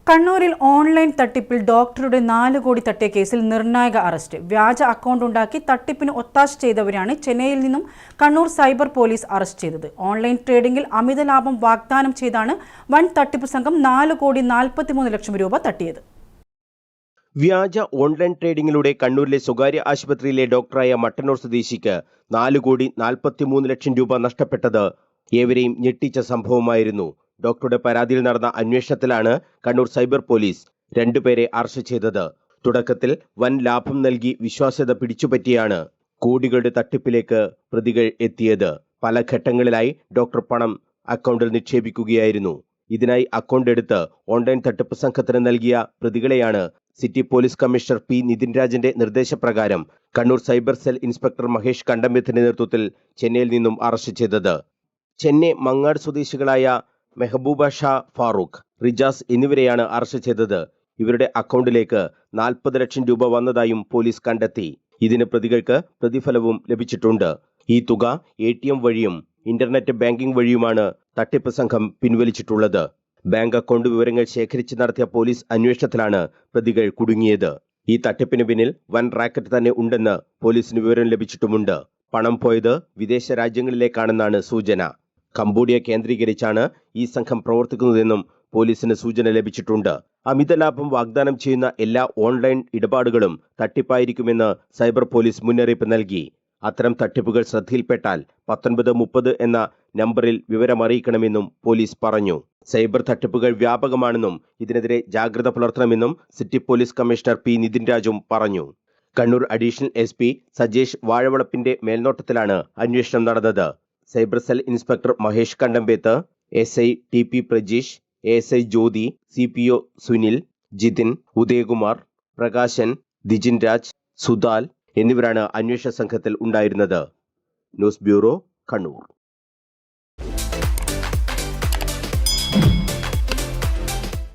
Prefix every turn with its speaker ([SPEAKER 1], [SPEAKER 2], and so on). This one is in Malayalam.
[SPEAKER 1] കണ്ണൂരിൽ ഓൺലൈൻ തട്ടിപ്പിൽ ഡോക്ടറുടെ 4 കോടി തട്ടിയ കേസിൽ നിർണായക അറസ്റ്റ്. വ്യാജ അക്കൗണ്ട് ഉണ്ടാക്കി തട്ടിപ്പിന് ഒത്താശ ചെയ്തവരാണ് ചെന്നൈയിൽ നിന്നും കണ്ണൂർ സൈബർ പോലീസ് അറസ്റ്റ് ചെയ്തത്. ഓൺലൈൻ ട്രേഡിംഗിൽ അമിത ലാഭം വാഗ്ദാനം ചെയ്താണ് വൻ തട്ടിപ്പ് സംഘം 4 കോടി 43 ലക്ഷം രൂപ തട്ടിയത്.
[SPEAKER 2] വ്യാജ ഓൺലൈൻ ട്രേഡിംഗിലൂടെ കണ്ണൂരിലെ സ്വകാര്യ ആശുപത്രിയിലെ ഡോക്ടറായ മട്ടന്നൂർ സ്വദേശിക്ക് 4 കോടി 43 ലക്ഷം രൂപ നഷ്ടപ്പെട്ടത് ഏവരെയും ഞെട്ടിച്ച സംഭവമായിരുന്നു. ഡോക്ടറുടെ പരാതിയിൽ നടന്ന അന്വേഷണത്തിലാണ് കണ്ണൂർ സൈബർ പോലീസ് 2 പേരെ അറസ്റ്റ് ചെയ്തത്. തുടക്കത്തിൽ വൻ ലാഭം നൽകി വിശ്വാസ്യത പിടിച്ചുപറ്റിയാണ് കോടികളുടെ തട്ടിപ്പിലേക്ക് പ്രതികൾ എത്തിയത്. പല ഘട്ടങ്ങളിലായി ഡോക്ടർ പണം അക്കൗണ്ടിൽ നിക്ഷേപിക്കുകയായിരുന്നു. ഇതിനായി അക്കൗണ്ട് എടുത്ത് ഓൺലൈൻ തട്ടിപ്പ് സംഘത്തിന് നൽകിയ പ്രതികളെയാണ് സിറ്റി പോലീസ് കമ്മീഷണർ പി നിതിൻരാജിന്റെ നിർദ്ദേശപ്രകാരം Kannur cyber cell inspector Mahesh കണ്ടമ്പത്തിന്റെ നേതൃത്വത്തിൽ ചെന്നൈയിൽ നിന്നും അറസ്റ്റ് ചെയ്തത്. ചെന്നൈ മങ്ങാട് സ്വദേശികളായ മെഹബൂബ ഷാ ഫാറൂഖ്, റിജാസ് എന്നിവരെയാണ് അറസ്റ്റ് ചെയ്തത്. ഇവരുടെ അക്കൗണ്ടിലേക്ക് 40 ലക്ഷം രൂപ വന്നതായും പോലീസ് കണ്ടെത്തി. ഇതിന് പ്രതികൾക്ക് പ്രതിഫലവും ലഭിച്ചിട്ടുണ്ട്. ഈ തുക ATM വഴിയും ഇന്റർനെറ്റ് ബാങ്കിംഗ് വഴിയുമാണ് തട്ടിപ്പ് സംഘം പിൻവലിച്ചിട്ടുള്ളത്. ബാങ്ക് അക്കൗണ്ട് വിവരങ്ങൾ ശേഖരിച്ച് നടത്തിയ പോലീസ് അന്വേഷണത്തിലാണ് പ്രതികൾ കുടുങ്ങിയത്. ഈ തട്ടിപ്പിന് പിന്നിൽ വൻ റാക്കറ്റ് തന്നെ ഉണ്ടെന്ന് പോലീസിന് വിവരം ലഭിച്ചിട്ടുമുണ്ട്. പണം പോയത് വിദേശ രാജ്യങ്ങളിലേക്കാണെന്നാണ് സൂചന. കംബോഡിയ കേന്ദ്രീകരിച്ചാണ് ഈ സംഘം പ്രവർത്തിക്കുന്നതെന്നും പോലീസിന് സൂചന ലഭിച്ചിട്ടുണ്ട്. അമിത ലാഭം വാഗ്ദാനം ചെയ്യുന്ന എല്ലാ ഓൺലൈൻ ഇടപാടുകളും തട്ടിപ്പായിരിക്കുമെന്ന് സൈബർ പോലീസ് മുന്നറിയിപ്പ് നൽകി. അത്തരം തട്ടിപ്പുകൾ ശ്രദ്ധയിൽപ്പെട്ടാൽ 1930 എന്ന നമ്പറിൽ വിവരമറിയിക്കണമെന്നും പോലീസ് പറഞ്ഞു. സൈബർ തട്ടിപ്പുകൾ വ്യാപകമാണെന്നും ഇതിനെതിരെ ജാഗ്രത പുലർത്തണമെന്നും സിറ്റി പോലീസ് കമ്മീഷണർ പി നിതിൻരാജും പറഞ്ഞു. കണ്ണൂർ അഡീഷണൽ SP സജേഷ് വാഴവളപ്പിന്റെ മേൽനോട്ടത്തിലാണ് അന്വേഷണം നടന്നത്. Cyber cell inspector Mahesh Kandambeth, SI TP Prajeesh, ASI Jyothi, CPO Sunil, Jithin, Udayakumar, Prakashan, Dijin Raj, Sudhal എന്നിവരാണ് അന്വേഷണ സംഘത്തിൽ ഉണ്ടായിരുന്നത്. News bureau, Kannur.